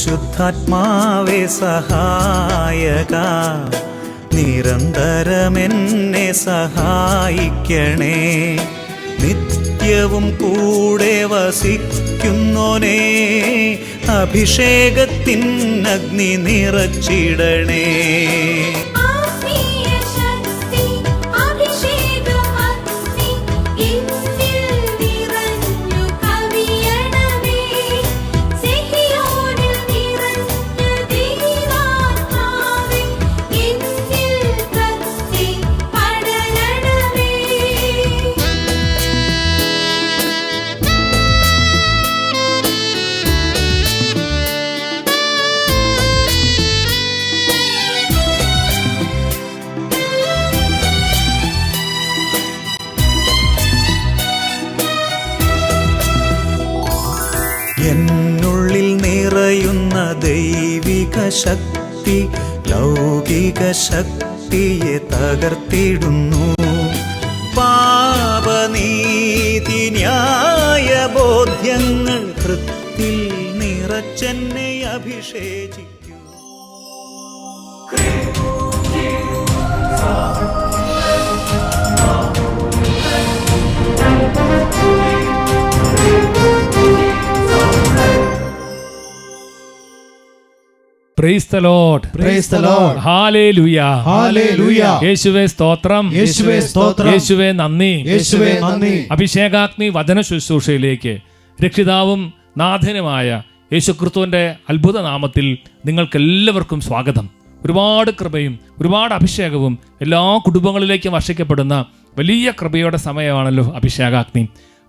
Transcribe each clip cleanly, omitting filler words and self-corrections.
പരിശുദ്ധാത്മാവേ സഹായക, നിരന്തരമെന്നെ സഹായിക്കണേ. നിത്യവും കൂടെ വസിക്കുന്നോനേ, അഭിഷേകത്തിൻ അഗ്നി നിറച്ചിടണേ. എന്നുള്ളിൽ നിറയുന്ന ദൈവിക ശക്തി ലൗകിക ശക്തിയെ തകർത്തിടുന്നു. പാപനീതി ന്യായ ബോധ്യങ്ങൾ ഹൃത്തിൽ നിറച്ചെന്നെ അഭിഷേചിക്കൂ. Praise the Lord. Praise the Lord. Hallelujah. Hallelujah. യേശുവേ സ്തോത്രം. യേശുവേ സ്തോത്രം. യേശുവേ നന്ദി. യേശുവേ നന്ദി. അഭിഷേകാഗ്നി വചന ശുശ്രൂഷയിലേക്ക് രക്ഷിതാവും നാഥനുമായ യേശുക്രിസ്തുവിന്റെ അത്ഭുത നാമത്തിൽ നിങ്ങൾക്കെല്ലാവർക്കും സ്വാഗതം. ഒരുപാട് കൃപയും ഒരുപാട് അഭിഷേകവും എല്ലാ കുടുംബങ്ങളിലേക്കും വർഷിക്കപ്പെടുന്ന വലിയ കൃപയുടെ സമയമാണല്ലോ അഭിഷേകാഗ്നി.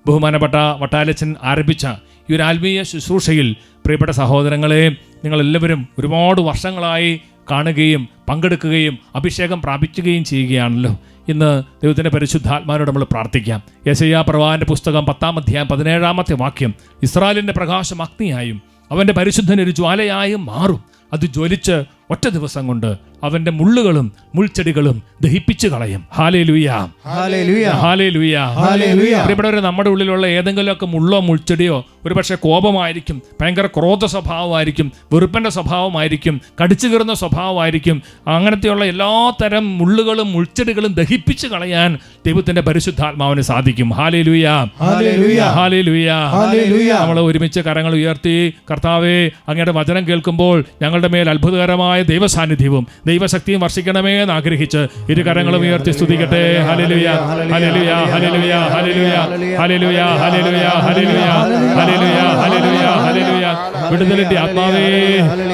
ബഹുമാനപ്പെട്ട വട്ടാലച്ചൻ ആരംഭിച്ച ഈ ഒരു ആത്മീയ ശുശ്രൂഷയിൽ പ്രിയപ്പെട്ട സഹോദരങ്ങളെ, നിങ്ങളെല്ലാവരും ഒരുപാട് വർഷങ്ങളായി കാണുകയും പങ്കെടുക്കുകയും അഭിഷേകം പ്രാപിക്കുകയും ചെയ്യുകയാണല്ലോ. ഇന്ന് ദൈവത്തിൻ്റെ പരിശുദ്ധാത്മാവിനോട് നമ്മൾ പ്രാർത്ഥിക്കാം. യെശയ്യാ പ്രവാചകന്റെ പുസ്തകം 10-ാം അധ്യായം 17-ാമത്തെ വാക്യം, ഇസ്രായേലിൻ്റെ പ്രകാശം അഗ്നിയായും അവൻ്റെ പരിശുദ്ധൻ ഒരു ജ്വാലയായും മാറും. അത് ജ്വലിച്ച് ഒറ്റ ദിവസം കൊണ്ട് അവന്റെ മുള്ളുകളും മുൾച്ചെടികളും ദഹിപ്പിച്ചു കളയും. ഹല്ലേലൂയ, ഹല്ലേലൂയ, ഹല്ലേലൂയ, ഹല്ലേലൂയ. പ്രിയപ്പെട്ടവരെ, നമ്മുടെ ഉള്ളിലുള്ള ഏതെങ്കിലുമൊക്കെ മുള്ളോ മുൾച്ചെടിയോ ഒരുപക്ഷെ കോപമായിരിക്കും, ഭയങ്കര ക്രോധ സ്വഭാവമായിരിക്കും, വെറുപ്പിന്റെ സ്വഭാവമായിരിക്കും, കടിച്ചു കീറുന്ന സ്വഭാവമായിരിക്കും. അങ്ങനത്തെയുള്ള എല്ലാ തരം മുള്ളുകളും മുൾച്ചെടികളും ദഹിപ്പിച്ചു കളയാൻ ദൈവത്തിന്റെ പരിശുദ്ധാത്മാവിന് സാധിക്കും. ഹല്ലേലൂയ, ഹല്ലേലൂയ, ഹല്ലേലൂയ, ഹല്ലേലൂയ. നമ്മൾ ഒരുമിച്ച് കരങ്ങൾ ഉയർത്തി, കർത്താവേ, അങ്ങയുടെ വചനം കേൾക്കുമ്പോൾ ഞങ്ങളുടെ മേൽ അത്ഭുതകരമായ ദൈവസാന്നിധ്യവും ദൈവശക്തിയും വർഷിക്കണമേ എന്ന് ആഗ്രഹിച്ച് ഇരു കരങ്ങളും ഉയർത്തി സ്തുതിക്കട്ടെ. ഹല്ലേലൂയ, ഹല്ലേലൂയ, ഹല്ലേലൂയ, ഹല്ലേലൂയ, ഹല്ലേലൂയ, ഹല്ലേലൂയ, ഹല്ലേലൂയ, ഹല്ലേലൂയ, ഹല്ലേലൂയ, ഹല്ലേലൂയ. വിടുതലിന്റെ ആത്മാവേ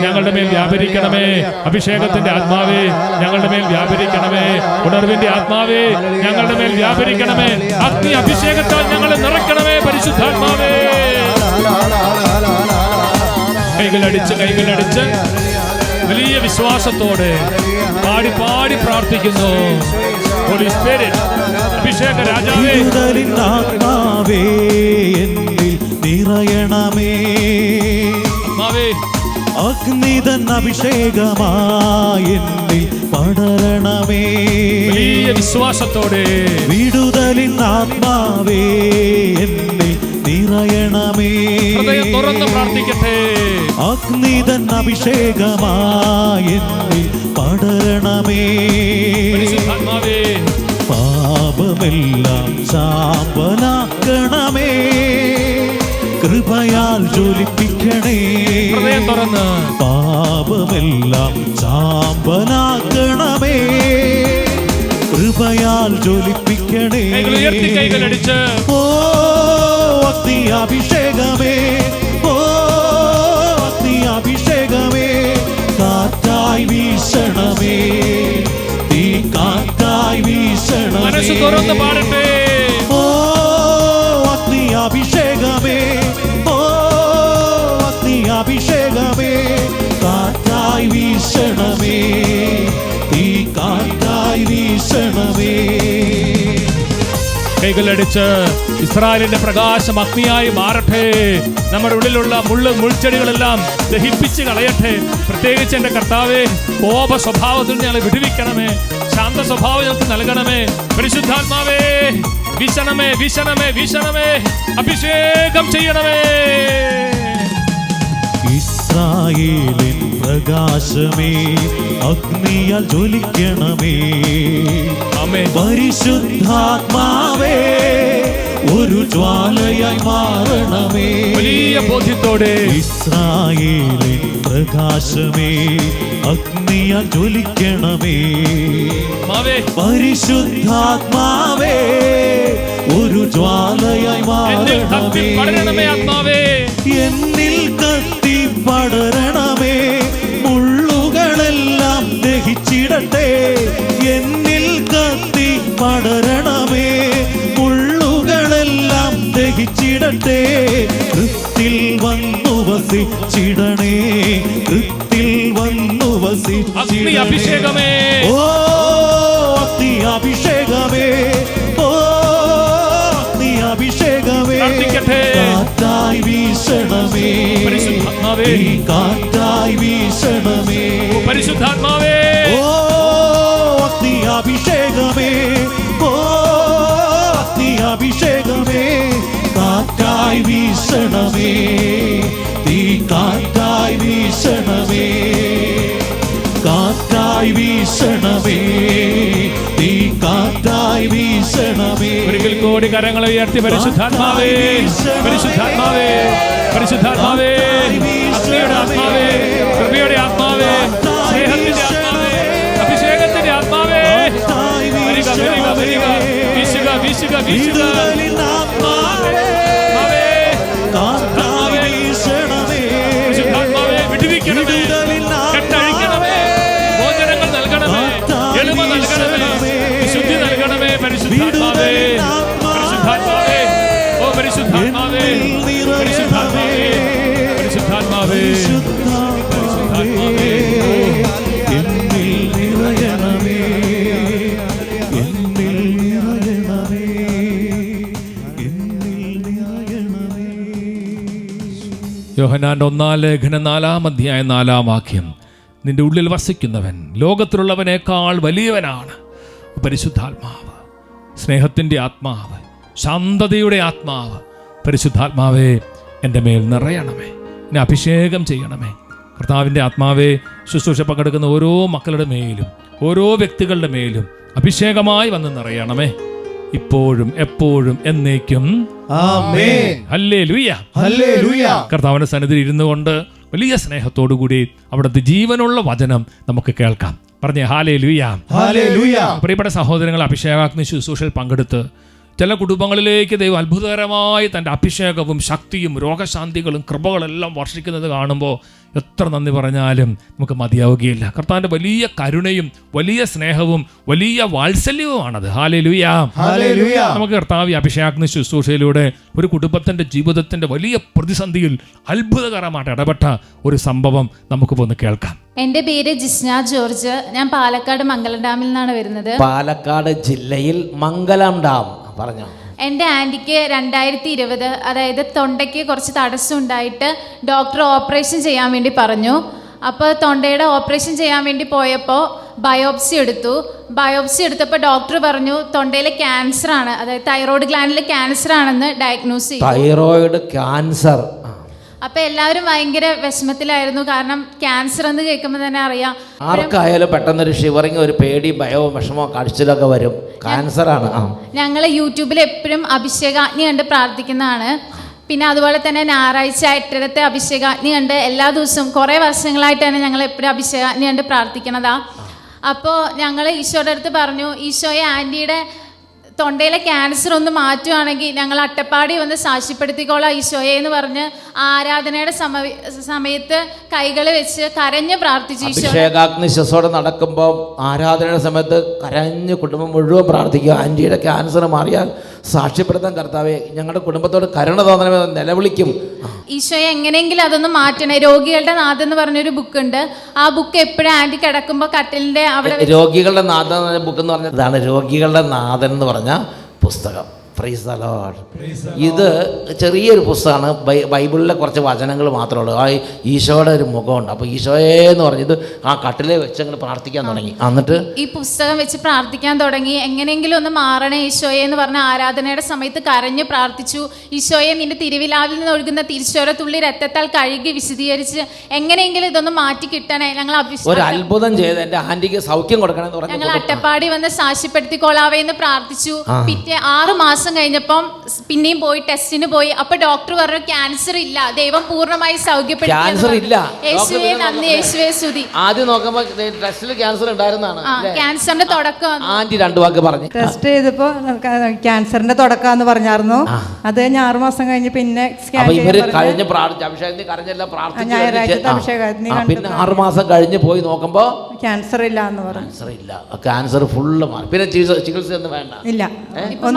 ഞങ്ങളുടെ മേൽ വ്യാപരിക്കണമേ. അഭിഷേകത്തിന്റെ ആത്മാവേ ഞങ്ങളുടെ മേൽ വ്യാപരിക്കണമേ. ഉണർവിന്റെ ആത്മാവേ ഞങ്ങളുടെ മേൽ വ്യാപരിക്കണമേ. അഗ്നി അഭിഷേകത്താൽ ഞങ്ങളെ നിറയ്ക്കണമേ പരിശുദ്ധാത്മാവേ. കൈകളടിച്ച് വലിയ വിശ്വാസത്തോടെ പാടി പാടി പ്രാർത്ഥിക്കുന്നു. ഹോളി സ്പിരിറ്റ്, അഭിഷേക രാജാവേ, ആത്മാവേ എന്നിൽ നിറയണമേ. ആത്മാവേ, അഗ്നിതൻ അഭിഷേകമായി എന്നിൽ പടരണമേ. വലിയ വിശ്വാസത്തോടെ വിടുതലിൻ ആത്മാവേ എന്നിൽ നിറയണമേ. ഹൃദയം തുറന്ന് പ്രാർത്ഥിക്കട്ടെ. അഗ്നിതൻ അഭിഷേകമായി എന്നിൽ പടരണമേ. പരിശുദ്ധാത്മാവേ, പാപമെല്ലാം സാമ്പലാക്കണമേ. കൃപയാൽ ജ്വലിപ്പിക്കണേ. ഹൃദയം തുറന്ന് പാപമെല്ലാം സാമ്പലാക്കണമേ. കൃപയാൽ ജ്വലിപ്പിക്കണേ. ഉയർത്തി കൈകളടിച്ച് ഓ അഗ്നി അഭിഷേകമേ, ഓ അഗ്നി അഭിഷേകമേ, കാറ്റായി വീശണമേ, തീ കാറ്റായി വീശണമേ. മനസ്സ് തുറന്ന് പാടട്ടെ. ഓ അഗ്നി അഭിഷേകമേ, ഓ അഗ്നി അഭിഷേകമേ, കാറ്റായി വീശണമേ, തീ കാറ്റായി വീശണമേ. കൈകളടിച്ച് ഇസ്രായേലിന്റെ പ്രകാശം അഗ്നിയായി മാറട്ടെ. നമ്മുടെ ഉള്ളിലുള്ള മുൾച്ചെടികളെല്ലാം ദഹിപ്പിച്ച് കളയട്ടെ. പ്രത്യേകിച്ച് എന്റെ കർത്താവേ, കോപ സ്വഭാവത്തിൽ ഞങ്ങളെ വിടുവിക്കണമേ. ശാന്ത സ്വഭാവം ഞങ്ങൾക്ക് നൽകണമേ. പരിശുദ്ധാത്മാവേ, വീശണമേ, വീശണമേ, വീശണമേ, അഭിഷേകം ചെയ്യണമേ. ഇസ്രായേലിൻ പ്രകാശമേ, അഗ്നിയാൽ ജ്വലിക്കണമേ. ആമേൻ. പരിശുദ്ധാത്മാവേ, ഒരു ജ്വാലയായി മാറണമേ. വലിയ ബോധ്യത്തോടെ ഇസ്രായേലിൻ പ്രകാശമേ, അഗ്നിയാൽ ജ്വലിക്കണമേ. ആമേൻ. പരിശുദ്ധാത്മാവേ, ഒരു ജ്വാലയായി എന്നിൽ കത്തി പടരണമേ ആത്മാവേ. എന്നിൽ കത്തി പടരണമേ. മുള്ളുകളെല്ലാം ദഹിച്ചിടട്ടെ. എന്നിൽ കത്തി പടരണമേ. മുള്ളുകളെല്ലാം ദഹിച്ചിടട്ടെ. കൃത്തിൽ വന്നു വസിച്ചിടണേ. കൃത്തിൽ വന്നു അഗ്നി അഭിഷേകമേ. ഓ അഗ്നി അഭിഷേകമേ. ഓ അഗ്നി അഭിഷേകമേ. പ്രാർത്ഥിക്കട്ടെ. കാറ്റായി വീശണമേ. പരിശുദ്ധാത്മാവേ. കാറ്റായി വീശണമേ. പരിശുദ്ധാത്മാവേ. ഓ അഗ്നി അഭിഷേകമേ. ഓ അഗ്നി അഭിഷേകമേ. കാറ്റായി വീശണമേ. തീ കാറ്റായി വീശണമേ. കാറ്റായി വീശണമേ. തീ കാറ്റായി വീശണമേ. ഒരിക്കൽ കൂടി കരങ്ങളെ ഉയർത്തി പരിശുദ്ധാത്മാവേ, പരിശുദ്ധാത്മാവേ, പരിശുദ്ധാത്മാവേ, അഗ്നിയുടെ ആത്മാവേ, കൃപയുടെ ആത്മാവേ, സ്നേഹത്തിന്റെ ആത്മാവേ, അഭിഷേകത്തിന്റെ ആത്മാവേ, വരിക വരിക വരിക, വീശുക വീശുക വീശുക. ആത്മാവേ, കാറ്റായി വീശണമേ. പരിശുദ്ധാത്മാവേ, വിടുവിക്കണമേ, കെട്ടഴിക്കണമേ, മോചനങ്ങൾ നൽകണമേ, എളിമ നൽകണമേ, വിശുദ്ധി നൽകണമേ. പരിശുദ്ധാത്മാവേ, പരിശുദ്ധാത്മാവേ, ഓ പരിശുദ്ധാത്മാവേ, പരിശുദ്ധാത്മാവേ, പരിശുദ്ധാത്മാവേ, പരിശുദ്ധാത്മാവേ. എന്നിൽ നിറയണമേ. എന്നിൽ നിറയണമേ. എന്നിൽ നിറയണമേ. യോഹന്നാന്റെ 1 ലേഖനം 4 അധ്യായം 4 വാക്യം. നിന്റെ ഉള്ളിൽ വസിക്കുന്നവൻ ലോകത്തിലുള്ളവനേക്കാൾ വലിയവനാണ്. പരിശുദ്ധാത്മാവ്, സ്നേഹത്തിൻ്റെ ആത്മാവ്, ശാന്തതയുടെ ആത്മാവ്, പരിശുദ്ധാത്മാവേ എൻ്റെ മേൽ നിറയണമേ, എന്നെ അഭിഷേകം ചെയ്യണമേ. കർത്താവിൻ്റെ ആത്മാവേ, ശുശ്രൂഷ പങ്കെടുക്കുന്ന ഓരോ മക്കളുടെ മേലും ഓരോ വ്യക്തികളുടെ മേലും അഭിഷേകമായി വന്ന് നിറയണമേ, ഇപ്പോഴും എപ്പോഴും എന്നേക്കും. ആമേൻ. ഹല്ലേലൂയ. ഹല്ലേലൂയ. കർത്താവിന്റെ സന്നിധിയിൽ ഇരുന്നു കൊണ്ട് വലിയ സ്നേഹത്തോടു കൂടി അവിടുത്തെ ജീവനുള്ള വചനം നമുക്ക് കേൾക്കാം. പറഞ്ഞേ ഹല്ലേലൂയ. ഹല്ലേലൂയ. പ്രിയപ്പെട്ട സഹോദരങ്ങൾ, അഭിഷേകാഗ്നി ശുശ്രൂഷയിൽ പങ്കെടുത്ത് ചില കുടുംബങ്ങളിലേക്ക് ദൈവം അത്ഭുതകരമായി തൻ്റെ അഭിഷേകവും ശക്തിയും രോഗശാന്തികളും കൃപകളെല്ലാം വർഷിക്കുന്നത് കാണുമ്പോൾ എത്ര നന്ദി പറഞ്ഞാലും നമുക്ക് മതിയാവുകയില്ല. കർത്താവിൻ്റെ വലിയ കരുണയും വലിയ സ്നേഹവും വലിയ വാത്സല്യവുമാണത്. ഹല്ലേലൂയ. ഹല്ലേലൂയ. നമുക്ക് കർത്താവ് അഭിഷേകാഗ്നി ശുശ്രൂഷയിലൂടെ ഒരു കുടുംബത്തിൻ്റെ ജീവിതത്തിൻ്റെ വലിയ പ്രതിസന്ധിയിൽ അത്ഭുതകരമായിട്ട് ഇടപെട്ട ഒരു സംഭവം നമുക്ക് വന്ന് കേൾക്കാം. എൻ്റെ പേര് ജിസ്ന ജോർജ്. ഞാൻ പാലക്കാട് മംഗലം ഡാമിൽ നിന്നാണ് വരുന്നത്. പാലക്കാട് ജില്ലയിൽ മംഗലം ഡാം. പറഞ്ഞോ. എൻ്റെ ആൻറ്റിക്ക് 2020 അതായത് തൊണ്ടയ്ക്ക് കുറച്ച് തടസ്സം ഉണ്ടായിട്ട് ഡോക്ടർ ഓപ്പറേഷൻ ചെയ്യാൻ വേണ്ടി പറഞ്ഞു. അപ്പോൾ തൊണ്ടയുടെ ഓപ്പറേഷൻ ചെയ്യാൻ വേണ്ടി പോയപ്പോൾ ബയോപ്സി എടുത്തപ്പോൾ ഡോക്ടർ പറഞ്ഞു തൊണ്ടയിൽ ക്യാൻസറാണ്, അതായത് തൈറോയ്ഡ് ഗ്ലാൻഡിൽ ക്യാൻസർ ആണെന്ന് ഡയഗ്നോസ് ചെയ്തു. Thyroid cancer. അപ്പോൾ എല്ലാവരും ഭയങ്കര വിഷമത്തിലായിരുന്നു. കാരണം ക്യാൻസർ എന്ന് കേൾക്കുമ്പോൾ തന്നെ അറിയാം ആർക്കായാലും പെട്ടെന്നൊരു ഷിവറിങ്, ഒരു പേടി, ഭയവും വിഷമോ കാഴ്ചയിലൊക്കെ വരും. ക്യാൻസറാണ്. ഞങ്ങൾ യൂട്യൂബിൽ എപ്പോഴും അഭിഷേകാഗ്നി കണ്ട് പ്രാർത്ഥിക്കുന്നതാണ്. പിന്നെ അതുപോലെ തന്നെ ഞായറാഴ്ച 8:30 അഭിഷേകാഗ്നി കണ്ട് എല്ലാ ദിവസവും കുറേ വർഷങ്ങളായിട്ട് തന്നെ ഞങ്ങൾ എപ്പോഴും അഭിഷേകാഗ്നി കണ്ട് പ്രാർത്ഥിക്കുന്നതാ. അപ്പോൾ ഞങ്ങൾ ഈശോയുടെ അടുത്ത് പറഞ്ഞു, ഈശോയെ ആൻറ്റിയുടെ തൊണ്ടയിലെ ക്യാൻസർ ഒന്ന് മാറ്റുവാണെങ്കിൽ ഞങ്ങൾ അട്ടപ്പാടി വന്ന് സാക്ഷ്യപ്പെടുത്തിക്കോളാം ഈശോയെ എന്ന് പറഞ്ഞ് ആരാധനയുടെ സമയത്ത് കൈകൾ വെച്ച് കരഞ്ഞ് പ്രാർത്ഥിച്ചു. അഭിഷേകാഗ്നി ശുശ്രൂഷ നടക്കുമ്പോൾ ആരാധനയുടെ സമയത്ത് കരഞ്ഞ് കുടുംബം മുഴുവൻ പ്രാർത്ഥിക്കുക. ആൻറ്റിയുടെ ക്യാൻസർ മാറിയാൽ സാക്ഷ്യപ്പെടുത്താൻ കർത്താവേ ഞങ്ങളുടെ കുടുംബത്തോട് കരുണ തോന്നണമെന്ന് നിലവിളിക്കും. ഈശോയെ എങ്ങനെയെങ്കിലും അതൊന്ന് മാറ്റണേ. രോഗികളുടെ നാഥൻ എന്ന് പറഞ്ഞൊരു ബുക്കുണ്ട്. ആ ബുക്ക് എപ്പോഴും ആൻറ്റി കിടക്കുമ്പോൾ കട്ടിലിൻ്റെ അവിടെ രോഗികളുടെ നാഥൻ എന്ന ബുക്ക് എന്ന് പറഞ്ഞാൽ ഇതാണ് രോഗികളുടെ നാഥൻ എന്ന് പറഞ്ഞ പുസ്തകം. Praise the Lord. ഇത് ചെറിയൊരു പുസ്തകമാണ്. ബൈബിളിലെ കുറച്ച് വചനങ്ങൾ മാത്രമേ ഉള്ളൂ. ആ ഈശോയുടെ ഒരു മുഖമുണ്ട്. അപ്പോൾ ഈശോയെ എന്ന് പറഞ്ഞത് ആ കട്ടിലെ വെച്ച് അങ്ങനെ പ്രാർത്ഥിക്കാൻ തുടങ്ങി. എന്നിട്ട് ഈ പുസ്തകം വെച്ച് പ്രാർത്ഥിക്കാൻ തുടങ്ങി. എങ്ങനെയെങ്കിലും ഒന്ന് മാറണേ ഈശോയെ എന്ന് പറഞ്ഞ ആരാധനയുടെ സമയത്ത് കരഞ്ഞു പ്രാർത്ഥിച്ചു. ഈശോയെ നിന്റെ തിരുവിലാവിൽ നിന്ന് ഒഴുകുന്ന തിരിച്ചോര തുള്ളി രക്തത്താൽ കഴുകി വിശദീകരിച്ച് എങ്ങനെയെങ്കിലും ഇതൊന്ന് മാറ്റി കിട്ടണേ, ഞങ്ങൾ ഒരു അത്ഭുതം ചെയ്ത് എൻ്റെ ആന്റിക്ക് സൗഖ്യം കൊടുക്കണമെന്ന് പറഞ്ഞു. ഞങ്ങൾ അട്ടപ്പാടി വന്ന് സാക്ഷ്യപ്പെടുത്തിക്കൊള്ളാവേ എന്ന് പ്രാർത്ഥിച്ചു. പിറ്റേ 6 മാസം കഴിഞ്ഞപ്പം പിന്നെയും പോയി ടെസ്റ്റിന് പോയി. അപ്പൊ ഡോക്ടർ പറഞ്ഞു ക്യാൻസർ ഇല്ല, ദൈവം പൂർണ്ണമായി ക്യാൻസർ ഇല്ല. യേശുവേ നന്ദി, യേശുവേ സ്തുതി. ആദ്യം നോക്കുമ്പോൾ ടെസ്റ്റിൽ ക്യാൻസർ ഉണ്ടായിരുന്നാണ്. ക്യാൻസറിന്റെ തുടക്കം ആന്റി 2 വാക്ക് പറഞ്ഞു. ടെസ്റ്റ് ചെയ്തപ്പോ ക്യാൻസറിന്റെ തുടക്കാന്ന് പറഞ്ഞായിരുന്നു. അത് കഴിഞ്ഞ് 6 മാസം കഴിഞ്ഞ് പിന്നെ ഇവര് കഴിഞ്ഞ് അഭിഷേകത്തിന് കരഞ്ഞെല്ലാം ഞായറാഴ്ചത്തെ അഭിഷേകത്തിന് പിന്നെ 6 മാസം കഴിഞ്ഞ് പോയി നോക്കുമ്പോ ക്യാൻസർ ഇല്ല എന്ന് പറഞ്ഞു. ക്യാൻസർ ഇല്ല, ക്യാൻസർ ഫുള്ള് മാറി. പിന്നെ ചികിത്സ ഒന്നും വേണ്ട, ഇല്ല,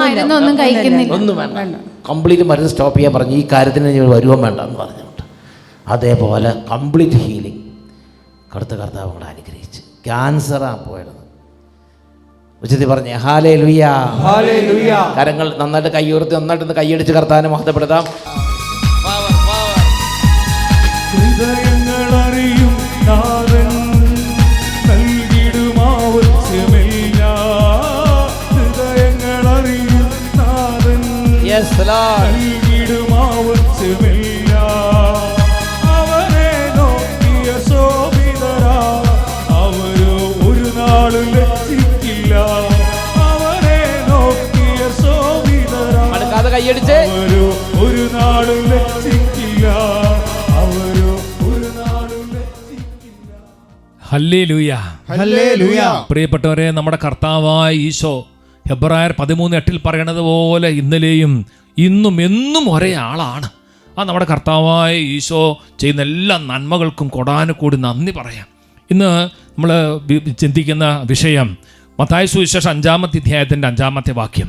മരുന്നൊന്നും കഴിക്കുന്നില്ല, ഒന്നും വേണ്ട. കംപ്ലീറ്റ് മരുന്ന് സ്റ്റോപ്പ് ചെയ്യാൻ പറഞ്ഞു. ഈ കാര്യത്തിന് വരുവാൻ വേണ്ട എന്ന് പറഞ്ഞുകൊണ്ട് അതേപോലെ കംപ്ലീറ്റ് ഹീലിംഗ് കർത്താവ് കൂടെ അനുഗ്രഹിച്ച് ക്യാൻസറാ പോയത്. ഉച്ചത്തിൽ പറഞ്ഞേ ഹല്ലേലൂയ, ഹല്ലേലൂയ. കരങ്ങൾ നന്നായിട്ട് കൈയുയർത്തി നന്നായിട്ട് കൈയടിച്ച് കർത്താവിനെ മഹത്വപ്പെടുത്താം. ഹൃദയങ്ങളറിയും നാഥൻ നൽകിടും ആവശ്യമില്ല. ഹൃദയങ്ങളറിയും നാഥൻ നൽകിടും ആവശ്യമില്ല. അവനെ നോക്കിയ ശോഭിതരാ അവരോ ഒരു നാളും ലജ്ജിക്കില്ല. അവനെ നോക്കിയ ശോഭിതരാ കൈയടിച്ച് അവരോ ഒരു നാളും ലജ്ജിക്കില്ല. അവരോ ഒരു നാളും ലജ്ജിക്കില്ല. Hallelujah, hallelujah. പ്രിയപ്പെട്ടവരെ, നമ്മുടെ കർത്താവായ ഈശോ ഹെബ്രായർ 13:8 പറയണത് പോലെ ഇന്നലെയും ഇന്നും എന്നും ഒരേ ആളാണ്. ആ നമ്മുടെ കർത്താവായ ഈശോ ചെയ്യുന്ന എല്ലാ നന്മകൾക്കും കൊടാനുകൂടി നന്ദി പറയാം. ഇന്ന് നമ്മൾ ചിന്തിക്കുന്ന വിഷയം മത്തായി സുവിശേഷം 5-ാമത്തെ അധ്യായത്തിൻ്റെ 5-ാമത്തെ വാക്യം.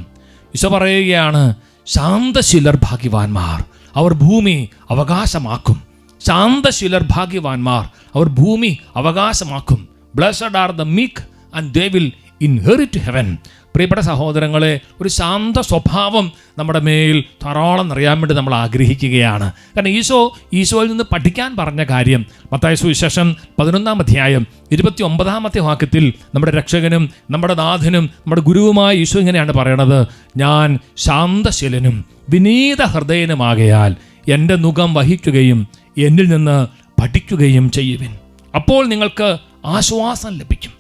ഈശോ പറയുകയാണ്, ശാന്തശീലർ ഭാഗ്യവാന്മാർ, അവർ ഭൂമി അവകാശമാക്കും. ശാന്തശീലർ ഭാഗ്യവാന്മാർ, അവർ ഭൂമി അവകാശമാക്കും. Blessed are the meek and they will inherit heaven. പ്രിയപ്പെട്ട സഹോദരങ്ങളെ, ഒരു ശാന്ത സ്വഭാവം നമ്മുടെ മേൽ ധാരാളം നിറയാൻ വേണ്ടി നമ്മൾ ആഗ്രഹിക്കുകയാണ്. കാരണം ഈശോയിൽ നിന്ന് പഠിക്കാൻ പറഞ്ഞ കാര്യം മത്തായി സുവിശേഷം 11-ാം അധ്യായം 29-ാമത്തെ വാക്യത്തിൽ നമ്മുടെ രക്ഷകനും നമ്മുടെ നാഥനും നമ്മുടെ ഗുരുവുമായ ഈശോ ഇങ്ങനെയാണ് പറയണത്, ഞാൻ ശാന്തശീലനും വിനീത ഹൃദയനുമാകയാൽ എൻ്റെ നുകം വഹിക്കുകയും എന്നിൽ നിന്ന് പഠിക്കുകയും ചെയ്യുവിൻ, അപ്പോൾ നിങ്ങൾക്ക് ആശ്വാസം ലഭിക്കും.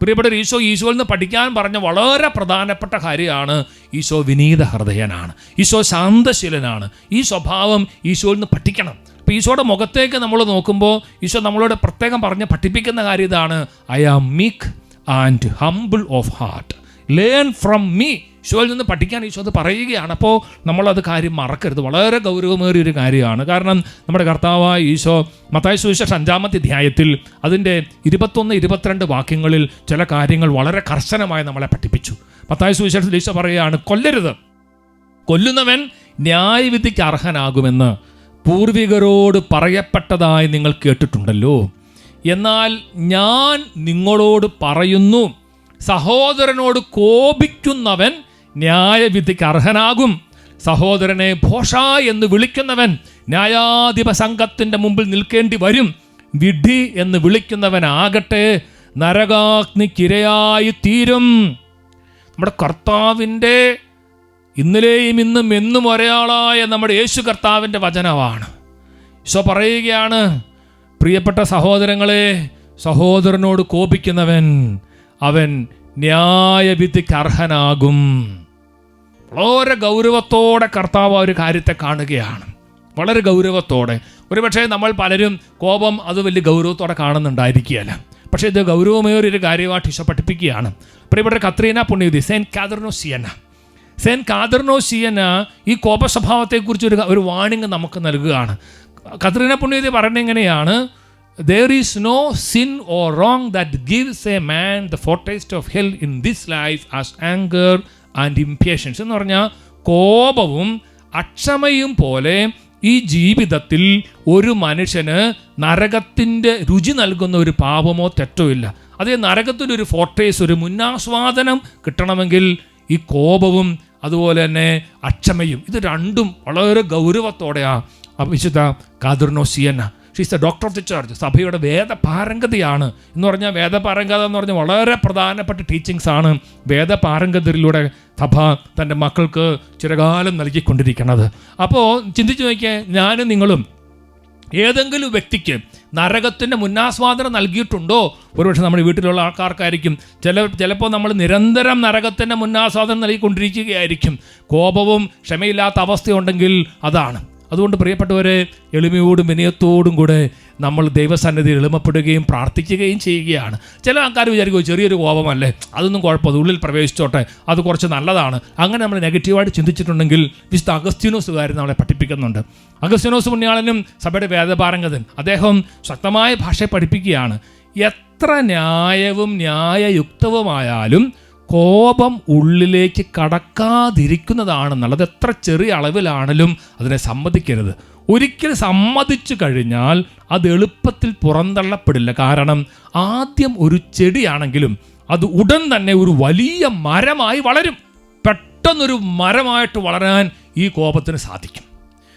പ്രിയപ്പെട്ട ഈശോയിൽ നിന്ന് പഠിക്കാൻ പറഞ്ഞ വളരെ പ്രധാനപ്പെട്ട കാര്യമാണ് ഈശോ വിനീത ഹൃദയനാണ്, ഈശോ ശാന്തശീലനാണ്. ഈ സ്വഭാവം ഈശോയിൽ നിന്ന് പഠിക്കണം. അപ്പോൾ ഈശോയുടെ മുഖത്തേക്ക് നമ്മൾ നോക്കുമ്പോൾ ഈശോ നമ്മളോട് പ്രത്യേകം പറഞ്ഞ് പഠിപ്പിക്കുന്ന കാര്യം ഇതാണ്, I am meek and humble of heart, learn from me. ഈശോയിൽ നിന്ന് പഠിക്കാൻ ഈശോ അത് പറയുകയാണ്. അപ്പോൾ നമ്മളത് കാര്യം മറക്കരുത്, വളരെ ഗൗരവമേറിയൊരു കാര്യമാണ്. കാരണം നമ്മുടെ കർത്താവായ ഈശോ മത്തായി സുവിശേഷം 5-ാമത്തെ അധ്യായത്തിൽ അതിൻ്റെ 21-22 വാക്യങ്ങളിൽ ചില കാര്യങ്ങൾ വളരെ കർശനമായി നമ്മളെ പഠിപ്പിച്ചു. മത്തായി സുവിശേഷത്തിൽ ഈശോ പറയുകയാണ്, കൊല്ലരുത്, കൊല്ലുന്നവൻ ന്യായവിധിക്ക് അർഹനാകുമെന്ന് പൂർവികരോട് പറയപ്പെട്ടതായി നിങ്ങൾ കേട്ടിട്ടുണ്ടല്ലോ. എന്നാൽ ഞാൻ നിങ്ങളോട് പറയുന്നു, സഹോദരനോട് കോപിക്കുന്നവൻ ന്യായവിധിക്ക് അർഹനാകും. സഹോദരനെ ഭോഷ എന്ന് വിളിക്കുന്നവൻ ന്യായാധിപ സംഘത്തിൻ്റെ മുമ്പിൽ നിൽക്കേണ്ടി വരും. വിഡ്ഢി എന്ന് വിളിക്കുന്നവനാകട്ടെ നരകാഗ്നിക്കിരയായി തീരും. നമ്മുടെ കർത്താവിൻ്റെ ഇന്നലെയും ഇന്നും എന്നും ഒരേയാളായ നമ്മുടെ യേശു കർത്താവിൻ്റെ വചനമാണ്. ഈശോ പറയുകയാണ്, പ്രിയപ്പെട്ട സഹോദരങ്ങളെ, സഹോദരനോട് കോപിക്കുന്നവൻ അവൻ ന്യായവിധിക്ക് അർഹനാകും. വളരെ ഗൗരവത്തോടെ കർത്താവ് ഒരു കാര്യത്തെ കാണുകയാണ്, വളരെ ഗൗരവത്തോടെ. ഒരുപക്ഷെ നമ്മൾ പലരും കോപം അത് വലിയ ഗൗരവത്തോടെ കാണുന്നുണ്ടായിരിക്കുകയല്ല, പക്ഷേ ഇത് ഗൗരവമേറിയൊരു കാര്യമായിട്ട് ഈശോ പഠിപ്പിക്കുകയാണ്. പ്രിയപ്പെട്ട കത്രീന പുണ്യവതി സെയിൻറ്റ് കാതർനോ സിയന ഈ കോപ സ്വഭാവത്തെക്കുറിച്ച് ഒരു വാണിംഗ് നമുക്ക് നൽകുകയാണ്. കത്രീന പുണ്യവതി പറയുന്നത് എങ്ങനെയാണ്, there is no sin or wrong that gives a man the foretaste of hell in this life as anger and impatience. എന്ന് പറഞ്ഞാൽ കോപവും അക്ഷമയും പോലെ ഈ ജീവിതത്തിൽ ഒരു മനുഷ്യന് നരകത്തിൻ്റെ രുചി നൽകുന്ന ഒരു പാപമോ തെറ്റോ ഇല്ല. അതേ നരകത്തിൻ്റെ ഒരു ഫോർട്ടേസ്, ഒരു മുന്നാസ്വാദനം കിട്ടണമെങ്കിൽ ഈ കോപവും അതുപോലെ തന്നെ അക്ഷമയും, ഇത് രണ്ടും വളരെ ഗൗരവത്തോടെയാണ് വിശുദ്ധ കാതർനോസിയന്ന. She's the doctor of the church. സഭയുടെ വേദപാരംഗതയാണ് എന്ന് പറഞ്ഞാൽ, വേദപാരംഗത എന്ന് പറഞ്ഞാൽ വളരെ പ്രധാനപ്പെട്ട ടീച്ചിങ്സ് ആണ് വേദപാരംഗതയിലൂടെ സഭ തൻ്റെ മക്കൾക്ക് ചിരകാലം നൽകിക്കൊണ്ടിരിക്കുന്നത്. അപ്പോൾ ചിന്തിച്ചു നോക്കിയാൽ, ഞാനും നിങ്ങളും ഏതെങ്കിലും വ്യക്തിക്ക് നരകത്തിൻ്റെ മുന്നാസ്വാദനം നൽകിയിട്ടുണ്ടോ? ഒരുപക്ഷെ നമ്മുടെ വീട്ടിലുള്ള ആൾക്കാർക്കായിരിക്കും. ചിലപ്പോൾ നമ്മൾ നിരന്തരം നരകത്തിൻ്റെ മുന്നാസ്വാദനം നൽകിക്കൊണ്ടിരിക്കുകയായിരിക്കും. കോപവും ക്ഷമയില്ലാത്ത അവസ്ഥയുണ്ടെങ്കിൽ അതാണ്. അതുകൊണ്ട് പ്രിയപ്പെട്ടവരെ, എളിമയോടും വിനയത്തോടും കൂടെ നമ്മൾ ദൈവസന്നിധിയിൽ എളിമപ്പെടുകയും പ്രാർത്ഥിക്കുകയും ചെയ്യുകയാണ്. ചില ആൾക്കാർ വിചാരിക്കും ചെറിയൊരു കോപമല്ലേ, അതൊന്നും കുഴപ്പമില്ല, ഉള്ളിൽ പ്രവേശിച്ചോട്ടെ, അത് കുറച്ച് നല്ലതാണ്. അങ്ങനെ നമ്മൾ നെഗറ്റീവായിട്ട് ചിന്തിച്ചിട്ടുണ്ടെങ്കിൽ വിശുദ്ധ അഗസ്തീനോസുകാരൻ നമ്മളെ പഠിപ്പിക്കുന്നുണ്ട്. അഗസ്തീനോസ് പുണ്യാളനും സഭയുടെ വേദപാരംഗതൻ, അദ്ദേഹം ശക്തമായ ഭാഷയെ പഠിപ്പിക്കുകയാണ്. എത്ര ന്യായവും ന്യായയുക്തവുമായാലും കോപം ഉള്ളിലേക്ക് കടക്കാതിരിക്കുന്നതാണെന്നുള്ളത്, എത്ര ചെറിയ അളവിലാണെങ്കിലും അതിനെ സമ്മതിക്കരുത്. ഒരിക്കൽ സമ്മതിച്ചു കഴിഞ്ഞാൽ അത് എളുപ്പത്തിൽ പുറന്തള്ളപ്പെടില്ല. കാരണം ആദ്യം ഒരു ചെടിയാണെങ്കിലും അത് ഉടൻ തന്നെ ഒരു വലിയ മരമായി വളരും. പെട്ടെന്നൊരു മരമായിട്ട് വളരാൻ ഈ കോപത്തിന് സാധിക്കും.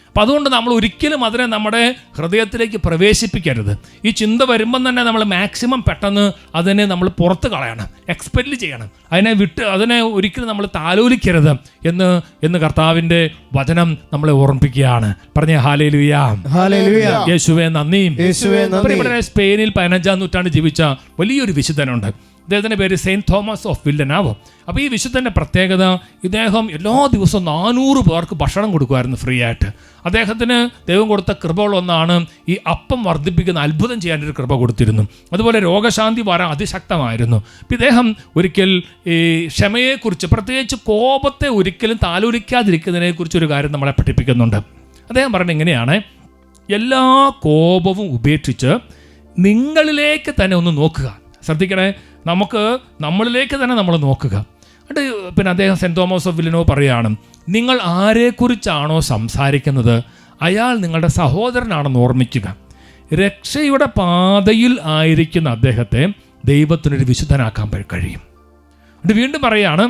അപ്പം അതുകൊണ്ട് നമ്മൾ ഒരിക്കലും അതിനെ നമ്മുടെ ഹൃദയത്തിലേക്ക് പ്രവേശിപ്പിക്കരുത്. ഈ ചിന്ത വരുമ്പം തന്നെ നമ്മൾ മാക്സിമം പെട്ടെന്ന് അതിനെ നമ്മൾ പുറത്ത് കളയണം, എക്സ്പെല്ല് ചെയ്യണം. അതിനെ ഒരിക്കലും നമ്മൾ താലോലിക്കരുത് എന്ന് കർത്താവിൻ്റെ വചനം നമ്മളെ ഓർമ്മിപ്പിക്കുകയാണ്. പറഞ്ഞ ഹല്ലേലൂയ, യേശുവേ നന്ദി. സ്പെയിനിൽ 15-ാം നൂറ്റാണ്ട് ജീവിച്ച വലിയൊരു വിശുദ്ധനുണ്ട്. അദ്ദേഹത്തിൻ്റെ പേര് സെയിൻറ്റ് തോമസ് ഓഫ് വില്ലനാവോ. അപ്പോൾ ഈ വിശുദ്ധൻ്റെ പ്രത്യേകത, ഇദ്ദേഹം എല്ലാ ദിവസവും 400 പേർക്ക് ഭക്ഷണം കൊടുക്കുമായിരുന്നു ഫ്രീ ആയിട്ട്. അദ്ദേഹത്തിന് ദൈവം കൊടുത്ത കൃപയുള്ള ഒന്നാണ് ഈ അപ്പം വർദ്ധിപ്പിക്കുന്ന അത്ഭുതം ചെയ്യാനൊരു കൃപ കൊടുത്തിരുന്നു. അതുപോലെ രോഗശാന്തി വരാൻ അതിശക്തമായിരുന്നു. അപ്പോൾ ഇദ്ദേഹം ഒരിക്കൽ ഈ ക്ഷമയെക്കുറിച്ച്, പ്രത്യേകിച്ച് കോപത്തെ ഒരിക്കലും താലോലിക്കാതിരിക്കുന്നതിനെക്കുറിച്ച് ഒരു കാര്യം നമ്മളെ പഠിപ്പിക്കുന്നുണ്ട്. അദ്ദേഹം പറയുന്നത് ഇങ്ങനെയാണ്: എല്ലാ കോപവും ഉപേക്ഷിച്ച് നിങ്ങളിലേക്ക് തന്നെ ഒന്ന് നോക്കുക. ശ്രദ്ധിക്കണേ, നമ്മളിലേക്ക് തന്നെ നമ്മൾ നോക്കുക. പിന്നെ അദ്ദേഹം സെൻറ്റ് തോമസ് ഓഫ് വില്ലനോ പറയുകയാണ്, നിങ്ങൾ ആരെക്കുറിച്ചാണോ സംസാരിക്കുന്നത് അയാൾ നിങ്ങളുടെ സഹോദരനാണെന്ന് ഓർമ്മിക്കുക. രക്ഷയുടെ പാതയിൽ ആയിരിക്കുന്ന അദ്ദേഹത്തെ ദൈവത്തിനൊരു വിശുദ്ധനാക്കാൻ കഴിയും. അത് വീണ്ടും പറയുകയാണ്,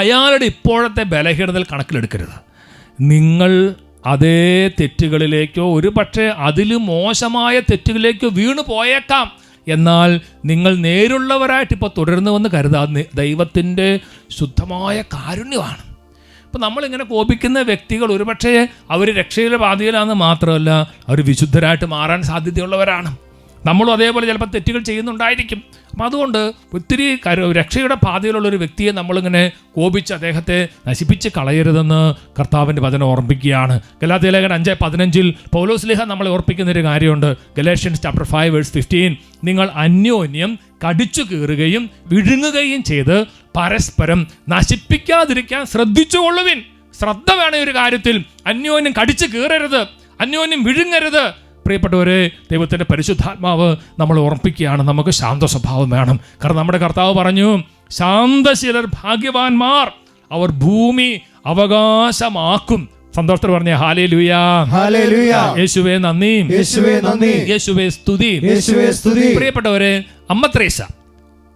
അയാളുടെ ഇപ്പോഴത്തെ ബലഹീനതയിൽ കണക്കിലെടുക്കരുത്. നിങ്ങൾ അതേ തെറ്റുകളിലേക്കോ ഒരു പക്ഷേ അതിലും മോശമായ തെറ്റുകളിലേക്കോ വീണു പോയേക്കാം. എന്നാൽ നിങ്ങൾ നേരുള്ളവരായിട്ട് ഇപ്പോൾ തുടരുന്നുവെന്ന് കരുതാൻ ദൈവത്തിൻ്റെ ശുദ്ധമായ കാരുണ്യമാണ്. അപ്പോൾ നമ്മളിങ്ങനെ കോപിക്കുന്ന വ്യക്തികൾ ഒരുപക്ഷേ അവർ രക്ഷയുടെ പാതയിലാണെന്ന് മാത്രമല്ല, അവർ വിശുദ്ധരായിട്ട് മാറാൻ സാധ്യതയുള്ളവരാണ്. നമ്മളും അതേപോലെ ചിലപ്പോൾ തെറ്റുകൾ ചെയ്യുന്നുണ്ടായിരിക്കും. അപ്പം അതുകൊണ്ട് ഒത്തിരി രക്ഷയുടെ പാതയിലുള്ളൊരു വ്യക്തിയെ നമ്മളിങ്ങനെ കോപിച്ച് അദ്ദേഹത്തെ നശിപ്പിച്ച് കളയരുതെന്ന് കർത്താവിൻ്റെ വചനം ഓർമ്മിപ്പിക്കുകയാണ്. ഗലാത്യ ലേഖനം 5:15 പൗലോസ് ലേഖ നമ്മളെ ഓർപ്പിക്കുന്നൊരു കാര്യമുണ്ട്. ഗലേഷ്യൻസ് ചാപ്റ്റർ 5:15 നിങ്ങൾ അന്യോന്യം കടിച്ചു കീറുകയും വിഴുങ്ങുകയും ചെയ്ത് പരസ്പരം നശിപ്പിക്കാതിരിക്കാൻ ശ്രദ്ധിച്ചുകൊള്ളുവിൻ. ശ്രദ്ധ വേണം ഒരു കാര്യത്തിൽ. അന്യോന്യം കടിച്ചു കീറരുത്, അന്യോന്യം വിഴുങ്ങരുത്. പ്രിയപ്പെട്ടവരെ, ദൈവത്തിൻ്റെ പരിശുദ്ധാത്മാവ് നമ്മൾ ഓർമ്മിപ്പിക്കുകയാണ്, നമുക്ക് ശാന്ത സ്വഭാവം വേണം. കാരണം നമ്മുടെ കർത്താവ് പറഞ്ഞു, ശാന്തശീലർ ഭാഗ്യവാന്മാർ, അവർ ഭൂമി അവകാശമാക്കും. സന്തോഷത്തോടെ പറഞ്ഞ ഹല്ലേലൂയ, യേശുവേ നന്ദി, യേശുവേ സ്തുതി. പ്രിയപ്പെട്ടവരെ, അമ്മ ത്രേസ്യ,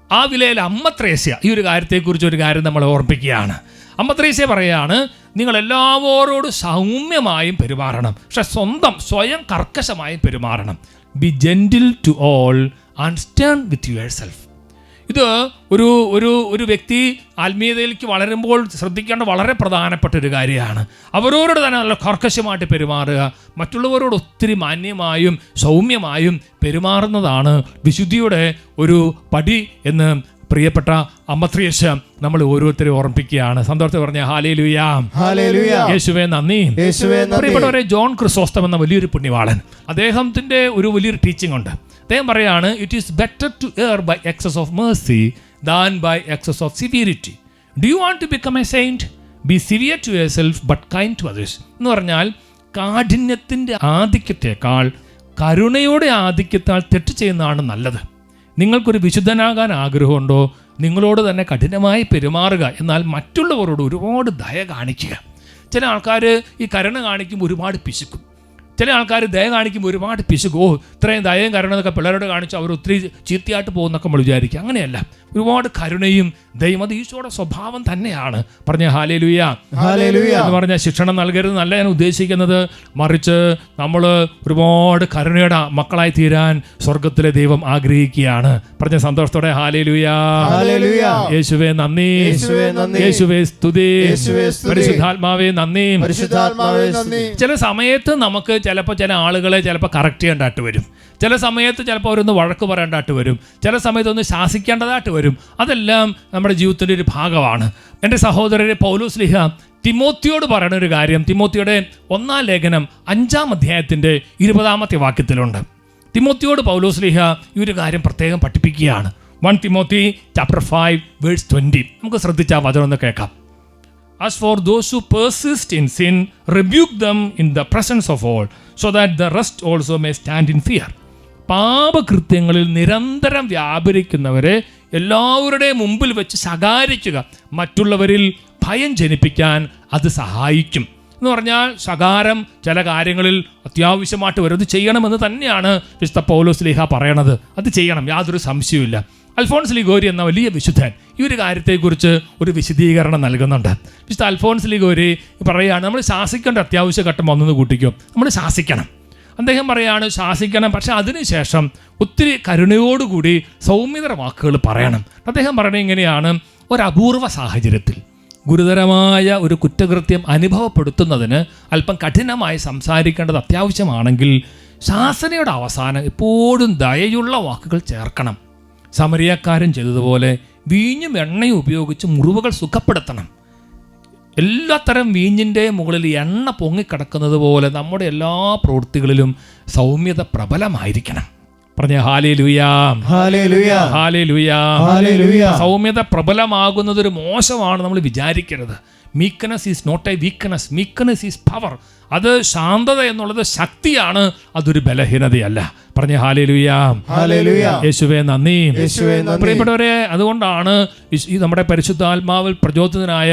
ആ വിലയിൽ അമ്മ ത്രേസ്യ ഈ ഒരു കാര്യത്തെക്കുറിച്ച് ഒരു കാര്യം നമ്മളെ ഓർമ്മിപ്പിക്കുകയാണ്. അമ്മ ത്രേസ്യ പറയുകയാണ്, നിങ്ങൾ എല്ലാവരോടും സൗമ്യമായും പെരുമാറണം, പക്ഷെ സ്വയം കർക്കശമായും പെരുമാറണം. Be gentle to all and stern with yourself. ഇത് ഒരു വ്യക്തി ആത്മീയതയിലേക്ക് വളരുമ്പോൾ ശ്രദ്ധിക്കേണ്ട വളരെ പ്രധാനപ്പെട്ട ഒരു കാര്യമാണ്. അവരോട് തന്നെ നല്ല കർക്കശമായിട്ട് പെരുമാറുക, മറ്റുള്ളവരോട് ഒത്തിരി മാന്യമായും സൗമ്യമായും പെരുമാറുന്നതാണ് വിശുദ്ധിയുടെ ഒരു പടി എന്ന് പ്രിയപ്പെട്ട അമ്മ ത്രേസ്യ നമ്മൾ ഓരോരുത്തരെ ഓർമ്മിപ്പിക്കുകയാണ്. സന്തോഷത്തെ പറഞ്ഞ ഹല്ലേലൂയ, യേശുവേ നന്ദി. പ്രിയപ്പെട്ടവരെ, ജോൺ ക്രിസോസ്റ്റം എന്ന വലിയൊരു പുണ്യവാളൻ, അദ്ദേഹത്തിൻ്റെ ഒരു വലിയൊരു ടീച്ചിങ് ഉണ്ട്. അദ്ദേഹം പറയാണ്, it is better to err by excess of mercy than by excess of severity. Do you want to become a saint, be severe to yourself but kind to others. എന്ന് പറഞ്ഞാൽ, കാഠിന്യത്തിൻ്റെ ആധിക്യത്തെക്കാൾ കരുണയുടെ ആധിക്യത്താൽ തെറ്റ് ചെയ്യുന്നതാണ് നല്ലത്. നിങ്ങൾക്കൊരു വിശുദ്ധനാകാൻ ആഗ്രഹമുണ്ടോ, നിങ്ങളോട് തന്നെ കഠിനമായി പെരുമാറുക, എന്നാൽ മറ്റുള്ളവരോട് ഒരുപാട് ദയ കാണിക്കുക. ചില ആൾക്കാർ ഈ കരുണ കാണിക്കുമ്പോൾ ഒരുപാട് പിശുക്കും. ചില ആൾക്കാർ ദയ കാണിക്കുമ്പോൾ ഒരുപാട് പിശുക്ക്, ഇത്രയും ദയയും കരുണയൊക്കെ പിള്ളേരോട് കാണിച്ച് അവർ ഒത്തിരി ചീത്തയായിട്ട് പോകുന്നൊക്കെ നമ്മൾ വിചാരിക്കുക. അങ്ങനെയല്ല, ഒരുപാട് കരുണയും ദയും അത് ഈശോയുടെ സ്വഭാവം തന്നെയാണ്. പറഞ്ഞ ഹല്ലേലൂയ. എന്ന് പറഞ്ഞ ശിക്ഷണം നൽകരുത് നല്ല ഞാൻ ഉദ്ദേശിക്കുന്നത്, മറിച്ച് നമ്മൾ ഒരുപാട് കരുണയുടെ മക്കളായി തീരാൻ സ്വർഗത്തിലെ ദൈവം ആഗ്രഹിക്കുകയാണ്. പറഞ്ഞ സന്തോഷത്തോടെ ഹല്ലേലൂയ. യേശുവേ നന്ദി, യേശുവേ സ്തുതി, പരിശുദ്ധാത്മാവേ നന്ദി. ചില സമയത്ത് നമുക്ക് ചിലപ്പോൾ ചില ആളുകളെ ചിലപ്പോൾ കറക്റ്റ് ചെയ്യേണ്ടതായിട്ട് വരും, ചില സമയത്ത് ചിലപ്പോൾ അവരൊന്ന് വഴക്ക് പറയേണ്ടതായിട്ട് വരും, ചില സമയത്ത് ഒന്ന് ശാസിക്കേണ്ടതായിട്ട് വരും. അതെല്ലാം നമ്മുടെ ജീവിതത്തിൻ്റെ ഒരു ഭാഗമാണ്. എൻ്റെ സഹോദരരെ, പൗലോസ് ശ്ലീഹ തിമോത്തിയോട് പറയുന്ന ഒരു കാര്യം തിമോത്തിയുടെ 1-ാം ലേഖനം 5-ാം അധ്യായത്തിൻ്റെ 20-ാമത്തെ വാക്യത്തിലുണ്ട്. തിമോത്തിയോട് പൗലോസ് ശ്ലീഹ ഈ ഒരു കാര്യം പ്രത്യേകം പഠിപ്പിക്കുകയാണ്. 1 Timothy chapter 5 verse 20. നമുക്ക് ശ്രദ്ധിച്ച ആ വചനം ഒന്ന് കേൾക്കാം. As for those who persist in sin, rebuke them in the presence of all, so that the rest also may stand in fear. പാപകൃത്യങ്ങളിൽ നിരന്തരം വ്യാപരിക്കുന്നവരെ എല്ലാവരുടെയും മുമ്പിൽ വെച്ച് ശകാരിക്കുക. മറ്റുള്ളവരിൽ ഭയം ജനിപ്പിക്കാൻ അത് സഹായിക്കും. എന്ന് പറഞ്ഞാൽ ശകാരം ചില കാര്യങ്ങളിൽ അത്യാവശ്യമായിട്ട് വരും, അത് ചെയ്യണമെന്ന് തന്നെയാണ് വിശുദ്ധ പൗലോസ് ശ്ലീഹ പറയണത്. അത് ചെയ്യണം, യാതൊരു സംശയവുമില്ല. അൽഫോൺസ് ലിഗോരി എന്ന വലിയ വിശുദ്ധൻ ഈ ഒരു കാര്യത്തെക്കുറിച്ച് ഒരു വിശദീകരണം നൽകുന്നുണ്ട്. വിശുദ്ധ അൽഫോൺസ് ലിഗോരി പറയുകയാണ്, നമ്മൾ ശാസിക്കേണ്ട അത്യാവശ്യ ഘട്ടം വന്നെന്ന് കൂട്ടിക്കും, നമ്മൾ ശാസിക്കണം. അദ്ദേഹം പറയുകയാണ് ശാസിക്കണം, പക്ഷെ അതിനുശേഷം ഒത്തിരി കരുണയോടുകൂടി സൗമ്യതര വാക്കുകൾ പറയണം. അദ്ദേഹം പറയുന്നത് ഇങ്ങനെയാണ്, ഒരു അപൂർവ സാഹചര്യത്തിൽ ഗുരുതരമായ ഒരു കുറ്റകൃത്യം അനുഭവപ്പെടുത്തുന്നതിന് അല്പം കഠിനമായി സംസാരിക്കേണ്ടത് അത്യാവശ്യമാണെങ്കിൽ ശാസനയുടെ അവസാനം എപ്പോഴും ദയയുള്ള വാക്കുകൾ ചേർക്കണം. സമരിയക്കാരൻ ചെയ്തതുപോലെ വീഞ്ഞും എണ്ണയും ഉപയോഗിച്ച് മുറിവുകൾ സുഖപ്പെടുത്തണം. എല്ലാത്തരം വീഞ്ഞിൻ്റെ മുകളിൽ എണ്ണ പൊങ്ങിക്കിടക്കുന്നത് പോലെ നമ്മുടെ എല്ലാ പ്രവൃത്തികളിലും സൗമ്യത പ്രബലമായിരിക്കണം. പറഞ്ഞ ഹല്ലേലൂയാ, ഹല്ലേലൂയാ, ഹല്ലേലൂയാ, ഹല്ലേലൂയാ. സൗമ്യത പ്രബലമാകുന്നത് ഒരു മോശമാണ് നമ്മൾ വിചാരിക്കരുത്. Meekness is not a weakness, meekness is power. അത് ശാന്തത എന്നുള്ളത് ശക്തിയാണ്, അതൊരു ബലഹീനതയല്ല. പറഞ്ഞ ഹല്ലേലൂയാ, ഹല്ലേലൂയാ. യേശുവേ നന്ദി. പ്രിയപ്പെട്ടവരെ, അതുകൊണ്ടാണ് ഈ നമ്മുടെ പരിശുദ്ധാത്മാവിൽ പ്രചോദിതനായ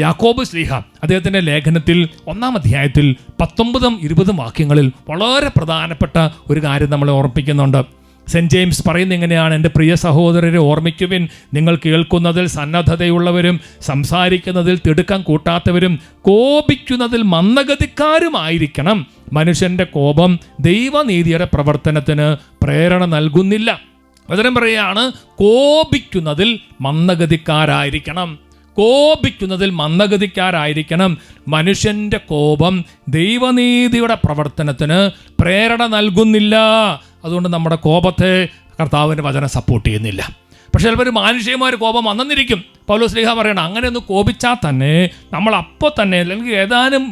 യാക്കോബ് ശ്ലീഹ അദ്ദേഹത്തിൻ്റെ ലേഖനത്തിൽ 1-ാം അധ്യായത്തിൽ 19-ഉം 20-ഉം വാക്യങ്ങളിൽ വളരെ പ്രധാനപ്പെട്ട ഒരു കാര്യം നമ്മളെ ഓർമ്മിപ്പിക്കുന്നുണ്ട്. സെൻറ്റ് ജെയിംസ് പറയുന്നത് എങ്ങനെയാണ്, എൻ്റെ പ്രിയ സഹോദരരെ ഓർമ്മിക്കുവിൻ, നിങ്ങൾ കേൾക്കുന്നതിൽ സന്നദ്ധതയുള്ളവരും സംസാരിക്കുന്നതിൽ തിടുക്കം കൂട്ടാത്തവരും കോപിക്കുന്നതിൽ മന്ദഗതിക്കാരുമായിരിക്കണം. മനുഷ്യൻ്റെ കോപം ദൈവനീതിയുടെ പ്രവർത്തനത്തിന് പ്രേരണ നൽകുന്നില്ല. വചനം പറയുകയാണ്, കോപിക്കുന്നതിൽ മന്ദഗതിക്കാരായിരിക്കണം, കോപിക്കുന്നതിൽ മന്ദഗതിക്കാരായിരിക്കണം. മനുഷ്യൻ്റെ കോപം ദൈവനീതിയുടെ പ്രവർത്തനത്തിന് പ്രേരണ നൽകുന്നില്ല. അതുകൊണ്ട് നമ്മുടെ കോപത്തെ കർത്താവിൻ്റെ വചനം സപ്പോർട്ട് ചെയ്യുന്നില്ല. പക്ഷേ ചിലപ്പോൾ മാനുഷികമായ ഒരു കോപം വന്നെന്നിരിക്കും. പൗലോസ് ശ്ലീഹ പറയണം, അങ്ങനെ ഒന്ന് കോപിച്ചാൽ തന്നെ നമ്മൾ അപ്പോൾ തന്നെ അല്ലെങ്കിൽ ഏതാനും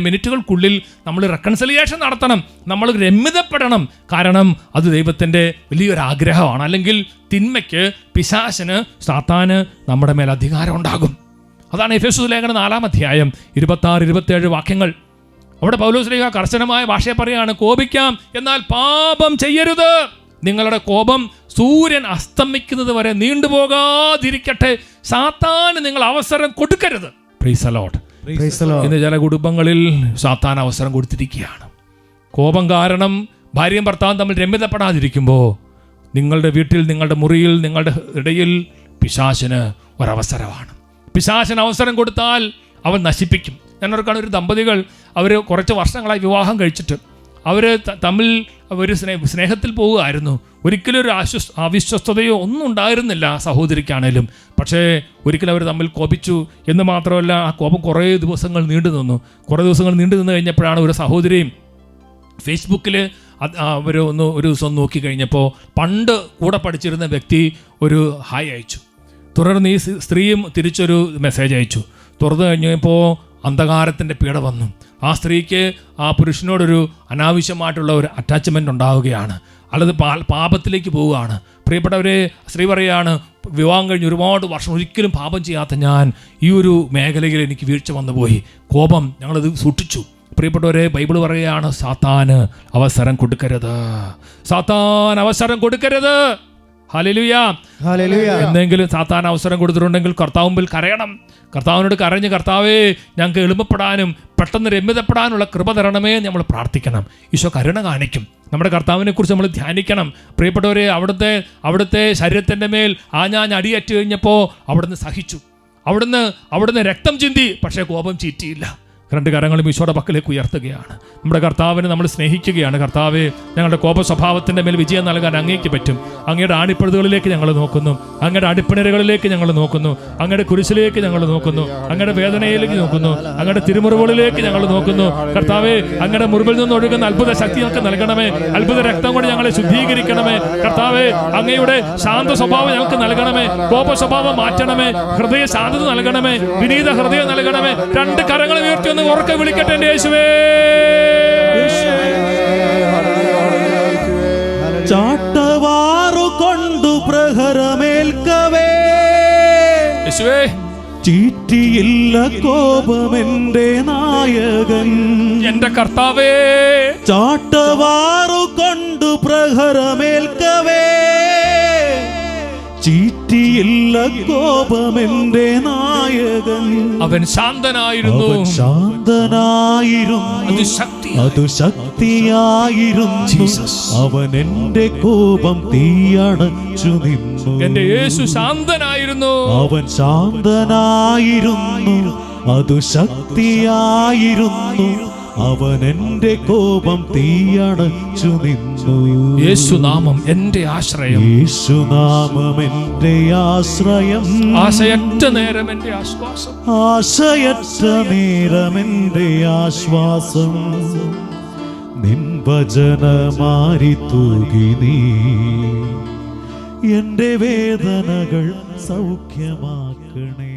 മിനിറ്റുകൾക്കുള്ളിൽ നമ്മൾ റെക്കൺസിലിയേഷൻ നടത്തണം, നമ്മൾ രമ്യതപ്പെടണം. കാരണം അത് ദൈവത്തിൻ്റെ വലിയൊരു ആഗ്രഹമാണ്. അല്ലെങ്കിൽ തിന്മയ്ക്ക്, പിശാചിന്, സാത്താന് നമ്മുടെ മേൽ അധികാരം ഉണ്ടാകും. അതാണ് എഫെസോസ് ലേഖനം 4-ാം അധ്യായം 26-27 വാക്യങ്ങൾ. അവിടെ പൗലോസ് ശ്ലീഹ കർശനമായ ഭാഷയെ പറയുകയാണ്, കോപിക്കാം, എന്നാൽ പാപം ചെയ്യരുത്. നിങ്ങളുടെ കോപം സൂര്യൻ അസ്തമിക്കുന്നത് വരെ നീണ്ടുപോകാതിരിക്കട്ടെ. സാത്താന് നിങ്ങൾ അവസരം കൊടുക്കരുത്. Praise the Lord. ഇന്ന് ചില കുടുംബങ്ങളിൽ സാത്താൻ അവസരം കൊടുത്തിരിക്കുകയാണ്. കോപം കാരണം ഭാര്യയും ഭർത്താവും തമ്മിൽ രമ്യതപ്പെടാതിരിക്കുമ്പോൾ നിങ്ങളുടെ വീട്ടിൽ, നിങ്ങളുടെ മുറിയിൽ, നിങ്ങളുടെ ഇടയിൽ പിശാചിന് ഒരവസരമാണ്. പിശാചിന് അവസരം കൊടുത്താൽ അവൻ നശിപ്പിക്കും. ഞാനോർക്കാണ്, ഒരു ദമ്പതികൾ അവർ കുറച്ച് വർഷങ്ങളായി വിവാഹം കഴിച്ചിട്ട് അവർ തമ്മിൽ ഒരു സ്നേഹത്തിൽ പോവുകയായിരുന്നു. ഒരിക്കലും ഒരു അവിശ്വസ്തതയോ ഒന്നും ഉണ്ടായിരുന്നില്ല സഹോദരിക്കാണേലും. പക്ഷേ ഒരിക്കലും അവർ തമ്മിൽ കോപിച്ചു എന്ന് മാത്രമല്ല, ആ കോപം കുറേ ദിവസങ്ങൾ നീണ്ടു നിന്നു. കുറേ ദിവസങ്ങൾ നീണ്ടു നിന്ന് കഴിഞ്ഞപ്പോഴാണ് ഒരു സഹോദരിയും ഫേസ്ബുക്കിൽ അവർ ഒരു ദിവസം നോക്കി കഴിഞ്ഞപ്പോൾ പണ്ട് കൂടെ പഠിച്ചിരുന്ന വ്യക്തി ഒരു ഹായ് അയച്ചു. തുടർന്ന് ഈ സ്ത്രീയും തിരിച്ചൊരു മെസ്സേജ് അയച്ചു. തുറന്നു കഴിഞ്ഞപ്പോൾ അന്ധകാരത്തിൻ്റെ പീഡ വന്നു. ആ സ്ത്രീക്ക് ആ പുരുഷനോടൊരു അനാവശ്യമായിട്ടുള്ള ഒരു അറ്റാച്ച്മെൻ്റ് ഉണ്ടാവുകയാണ്, അല്ലത് പാപത്തിലേക്ക് പോവുകയാണ്. പ്രിയപ്പെട്ടവരെ, സ്ത്രീ പറയുകയാണ്, വിവാഹം കഴിഞ്ഞ് ഒരുപാട് വർഷം ഒരിക്കലും പാപം ചെയ്യാത്ത ഞാൻ ഈ ഒരു മേഖലയിൽ എനിക്ക് വീഴ്ച വന്നുപോയി, കോപം ഞങ്ങളത് സൂക്ഷിച്ചു. പ്രിയപ്പെട്ടവരെ, ബൈബിൾ പറയുകയാണ്, സാത്താന് അവസരം കൊടുക്കരുത്, സാത്താൻ അവസരം കൊടുക്കരുത്. ഹല്ലേലൂയ. ഹല്ലേലൂയ. എന്തെങ്കിലും സാത്താൻ അവസരം കൊടുത്തിട്ടുണ്ടെങ്കിൽ കർത്താവ് മുമ്പിൽ കരയണം. കർത്താവിനോട് കരഞ്ഞ്, കർത്താവേ ഞങ്ങൾക്ക് എളുപ്പപ്പെടാനും പെട്ടെന്ന് രമ്യതപ്പെടാനുള്ള കൃപ തരണമേ നമ്മൾ പ്രാർത്ഥിക്കണം. ഈശോ കരുണ കാണിക്കും. നമ്മുടെ കർത്താവിനെ കുറിച്ച് നമ്മൾ ധ്യാനിക്കണം. പ്രിയപ്പെട്ടവരെ, അവിടുത്തെ ശരീരത്തിൻ്റെ മേൽ ആഞ്ഞാഞ്ഞ് അടിയേറ്റ് കഴിഞ്ഞപ്പോൾ അവിടുന്ന് സഹിച്ചു. അവിടുന്ന് രക്തം ചിന്തി, പക്ഷേ കോപം ചീറ്റിയില്ല. രണ്ട് കരങ്ങളും ഈശോയുടെ പക്കലേക്ക് ഉയർത്തുകയാണ്. നമ്മുടെ കർത്താവിനെ നമ്മൾ സ്നേഹിക്കുകയാണ്. കർത്താവെ, ഞങ്ങളുടെ കോപ സ്വഭാവത്തിൻ്റെ മേൽ വിജയം നൽകാൻ അങ്ങേക്ക് പറ്റും. അങ്ങയുടെ ആണിപ്പഴുതുകളിലേക്ക് ഞങ്ങൾ നോക്കുന്നു, അങ്ങയുടെ അടിപ്പിണരുകളിലേക്ക് ഞങ്ങൾ നോക്കുന്നു, അങ്ങയുടെ കുരിശിലേക്ക് ഞങ്ങൾ നോക്കുന്നു, അങ്ങയുടെ വേദനയിലേക്ക് നോക്കുന്നു, അങ്ങയുടെ തിരുമുറിവുകളിലേക്ക് ഞങ്ങൾ നോക്കുന്നു. കർത്താവെ, അങ്ങയുടെ മുറിവിൽ നിന്ന് ഒഴുകുന്ന അത്ഭുത ശക്തി ഞങ്ങൾക്ക് നൽകണമേ. അത്ഭുത രക്തം കൊണ്ട് ഞങ്ങളെ ശുദ്ധീകരിക്കണമേ. കർത്താവെ, അങ്ങയുടെ ശാന്ത സ്വഭാവം ഞങ്ങൾക്ക് നൽകണമേ. കോപ സ്വഭാവം മാറ്റണമേ. ഹൃദയ ശാന്തത നൽകണമേ. വിനീത ഹൃദയം നൽകണമേ. രണ്ട് കരങ്ങൾ ഉയർത്തി ഉറക്കെ വിളിക്കട്ടെ എൻ്റെ യേശുവേ. ചാട്ടവാറു കൊണ്ടു പ്രഹരമേൽക്കവേ യേശുവേ, ചീറ്റിയില്ല കോപമെന്റെ നായകൻ. എന്റെ കർത്താവേ, ചാട്ടവാറു കൊണ്ടു പ്രഹരമേൽക്കവേ ചീറ്റിയില്ല കോപമെന്റെ നായകൻ. അവൻ ശാന്തനായിരുന്നു. അതു ശക്തിയായിരുന്നു. അവൻ എന്റെ കോപം തീയണച്ചു നിന്നു. എന്റെ യേശു ശാന്തനായിരുന്നു. അവൻ ശാന്തനായിരുന്നു. അതു ശക്തിയായിരുന്നു. അവൻ എന്റെ കോപം തീയണച്ചു നിന്നു. യേശുനാമം എന്റെ ആശ്രയം. യേശുനാമം എന്റെ ആശ്രയം. ആശയറ്റ നേരം എന്റെ ആശ്വാസം. ആശയറ്റ നേരം എന്റെ ആശ്വാസം. നിൻ വചനമാരി തൂകി നീ എന്റെ വേദനകൾ സൗഖ്യമാക്കണേ.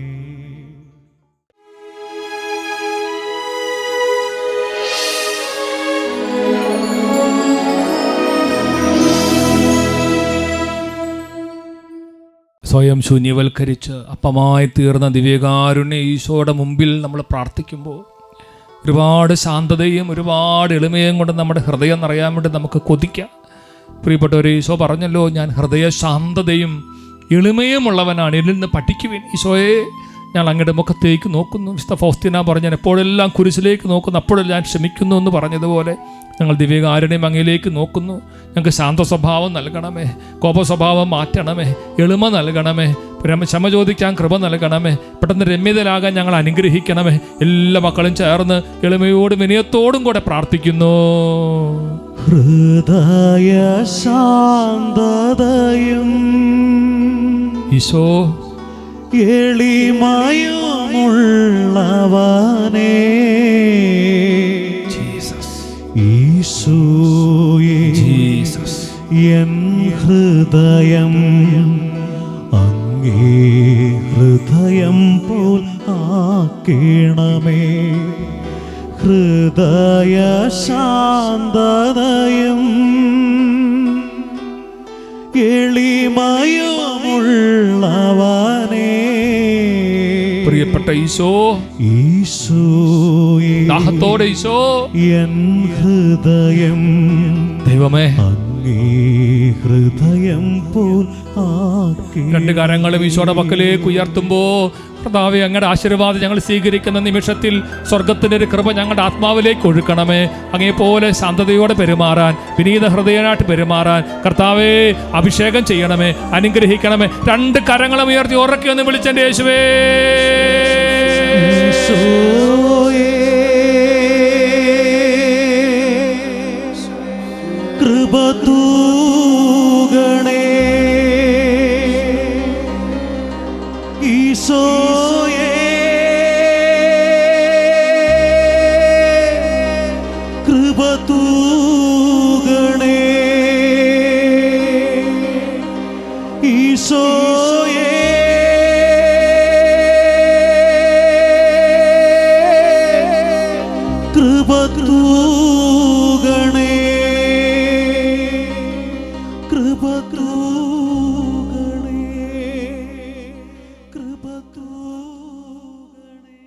സ്വയം ശൂന്യവൽക്കരിച്ച് അപ്പമായി തീർന്ന ദിവ്യകാരുണ്യ ഈശോയുടെ മുമ്പിൽ നമ്മൾ പ്രാർത്ഥിക്കുമ്പോൾ ഒരുപാട് ശാന്തതയും ഒരുപാട് എളിമയും കൊണ്ട് നമ്മുടെ ഹൃദയം നിറയാൻ വേണ്ടി നമുക്ക് കൊതിക്കാം. പ്രിയപ്പെട്ടവരെ, ഈശോ പറഞ്ഞല്ലോ, ഞാൻ ഹൃദയ ശാന്തതയും എളിമയും ഉള്ളവനാണ്, എന്നിൽ നിന്ന് പഠിക്കുവിൻ. ഈശോയെ, ഞാൻ അങ്ങയുടെ മുഖത്തേക്ക് നോക്കുന്നു. വിശുദ്ധ ഫൗസ്തീന പറഞ്ഞ എപ്പോഴെല്ലാം കുരിശിലേക്ക് നോക്കുന്നു അപ്പോഴെല്ലാം ഞാൻ ക്ഷമിക്കുന്നു എന്ന് പറഞ്ഞതുപോലെ ഞങ്ങൾ ദിവ്യകാരുണ്യം അങ്ങയിലേക്ക് നോക്കുന്നു. ഞങ്ങൾക്ക് ശാന്ത സ്വഭാവം നൽകണമേ. കോപ സ്വഭാവം മാറ്റണമേ. എളിമ നൽകണമേ. ക്ഷമ ചോദിക്കാൻ കൃപ നൽകണമേ. പെട്ടെന്ന് രമ്യതയിലാകാൻ ഞങ്ങൾ അനുഗ്രഹിക്കണമേ. എല്ലാ മക്കളും ചേർന്ന് എളിമയോടും വിനയത്തോടും കൂടെ പ്രാർത്ഥിക്കുന്നു. ഹൃദയ ശാന്തതയും ഈശോ എളിമയുമുള്ളവനേ, ഈശോയേ, എൻ ഹൃദയം അങ്ങേ ഹൃദയം പോൽ ആക്കേണമേ. ഹൃദയ ശാന്തതയും എളിമയുമുള്ളവനേ. പ്രിയപ്പെട്ട ഈശോ, ഈശോയേ, ദാഹത്തോടെ ഈശോ, എൻ ഹൃദയം ദൈവമേ അങ്ങേ ഹൃദയം പോൽ ആക്കി. രണ്ട് കരങ്ങളും ഈശോയുടെ പക്കലേക്ക് ഉയർത്തുമ്പോ, കർത്താവേ, അങ്ങയുടെ ആശീർവാദം ഞങ്ങൾ സ്വീകരിക്കുന്ന നിമിഷത്തിൽ സ്വർഗത്തിന്റെ ഒരു കൃപ ഞങ്ങളുടെ ആത്മാവിലേക്ക് ഒഴുക്കണമേ. അങ്ങേപോലെ ശാന്തതയോടെ പെരുമാറാൻ, വിനീത ഹൃദയനായിട്ട് പെരുമാറാൻ കർത്താവേ അഭിഷേകം ചെയ്യണമേ, അനുഗ്രഹിക്കണമേ. രണ്ട് കരങ്ങളും ഉയർത്തി ഉറക്കി ഒന്ന് വിളിച്ചെന്റെ യേശുവേ. കൃപ തൂകണേ ഈശോയേ, കൃപ തൂകണേ ഈശോയേ, കൃപ തൂകണേ, കൃപ തൂകണേ, കൃപ തൂകണേ.